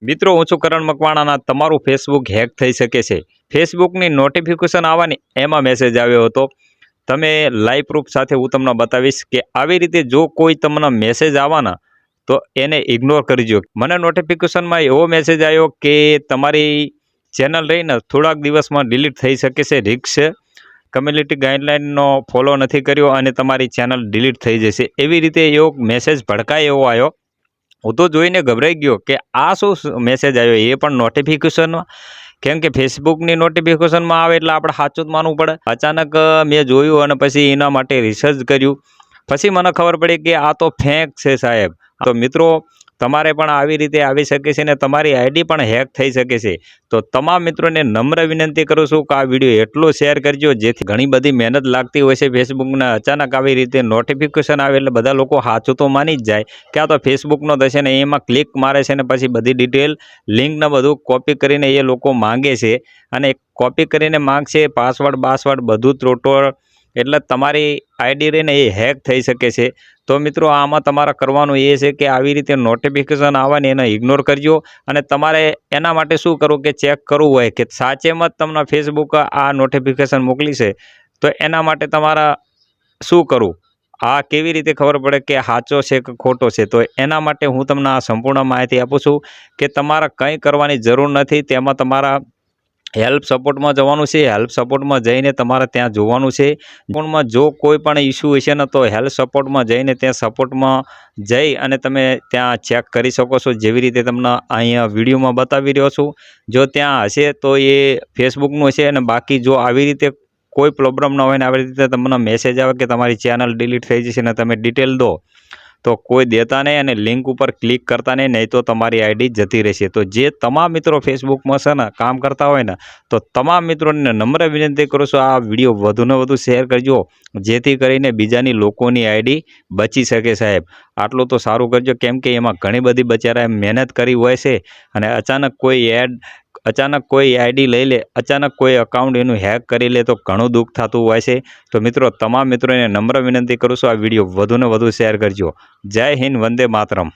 મિત્રો, હું છું કરણ મકવાણાના. તમારું ફેસબુક હેક થઈ શકે છે. ફેસબુકની નોટિફિકેશન આવવાની એમાં મેસેજ આવ્યો હતો. તમે લાઈવ પ્રૂફ સાથે હું તમને બતાવીશ કે આવી રીતે જો કોઈ તમને મેસેજ આવવાના તો એને ઇગ્નોર કરજો. મને નોટિફિકેશનમાં એવો મેસેજ આવ્યો કે તમારી ચેનલ રહીને થોડાક દિવસમાં ડિલીટ થઈ શકે છે. રિસ્ક છે, કમ્યુનિટી ગાઈડલાઇનનો ફોલો નથી કર્યો અને તમારી ચેનલ ડિલીટ થઈ જશે. એવી રીતે એવો મેસેજ ભડકાય એવો આવ્યો. હું તો જોઈને ગભરાઈ ગયો કે આ શું મેસેજ આવ્યો, એ પણ નોટિફિકેશનમાં. કેમ કે ફેસબુકની નોટિફિકેશનમાં આવે એટલે આપણે સાચું જ માનવું પડે. અચાનક મેં જોયું અને પછી એના માટે રિસર્ચ કર્યું. પછી મને ખબર પડી કે આ તો ફેક છે સાહેબ. તો મિત્રો, તમારે પણ આવી રીતે આવી શકે છે ને તમારી આઈડી પણ હેક થઈ શકે છે. તો તમામ મિત્રોને નમ્ર વિનંતી કરું છું કે આ વિડીયો એટલો શેર કરજો જેથી ઘણી બધી મહેનત લાગતી હોય છે ફેસબુકને. અચાનક આવી રીતે નોટિફિકેશન આવે એટલે બધા લોકો સાચું તો માની જ જાય કે આ તો ફેસબુકનો થશે ને એમાં ક્લિક મારે છે ને પછી બધી ડિટેલ લિંકને બધું કોપી કરીને એ લોકો માંગે છે. અને કોપી કરીને માંગશે પાસવર્ડ બધું ત્રોટોર, એટલે તમારી આઈડી રહીને એ હેક થઈ શકે છે. તો મિત્રો, આમાં તમારે કરવાનું એ છે કે આવી રીતે નોટિફિકેશન આવવાની એને ઇગ્નોર કરજો. અને તમારે એના માટે શું કરવું કે ચેક કરવું હોય કે સાચેમાં જ તમને ફેસબુક આ નોટિફિકેશન મોકલી છે. તો એના માટે તમારે શું કરવું, આ કેવી રીતે ખબર પડે કે સાચો છે કે ખોટો છે? તો એના માટે હું તમને આ સંપૂર્ણ માહિતી આપું છું કે તમારે કંઈ કરવાની જરૂર નથી. તેમાં તમારા હેલ્પ સપોર્ટમાં જવાનું છે. હેલ્પ સપોર્ટમાં જઈને તમારે ત્યાં જોવાનું છે. ફોનમાં જો કોઈ પણ ઇસ્યુ હશે ને તો હેલ્પ સપોર્ટમાં જઈને ત્યાં સપોર્ટમાં જઈ અને તમે ત્યાં ચેક કરી શકો છો. જેવી રીતે તમને અહીંયા વિડીયોમાં બતાવી રહ્યો છું. જો ત્યાં હશે તો એ ફેસબુકનું હશે. અને બાકી જો આવી રીતે કોઈ પ્રોબ્લેમ ન હોય ને આવી રીતે તમને મેસેજ આવે કે તમારી ચેનલ ડિલીટ થઈ જશે ને તમે ડિટેલ દો, તો કોઈ દેતા નહીં અને લિંક ઉપર ક્લિક કરતા નહીં તો તમારી આઈડી જતી રહેશે. તો જે તમામ મિત્રો ફેસબુકમાં છે ને કામ કરતા હોય ને, તો તમામ મિત્રોને નમ્ર વિનંતી કરું છું આ વિડીયો વધુને વધુ શેર કરજો જેથી કરીને બીજાની લોકોની આઈડી બચી શકે સાહેબ. આટલું તો સારું કરજો, કેમ કે એમાં ઘણી બધી બચારા મહેનત કરી હોય છે અને અચાનક કોઈ આઈડી લઈ લે, અચાનક કોઈ અકાઉન્ટ એનું હેક કરી લે તો ઘણું દુઃખ થતું હોય છે. તો મિત્રો, તમામ મિત્રોને નમ્ર વિનંતી કરું છું આ વિડીયો વધુને વધુ શેર કરજો. જય હિન્દ, વંદે માતરમ.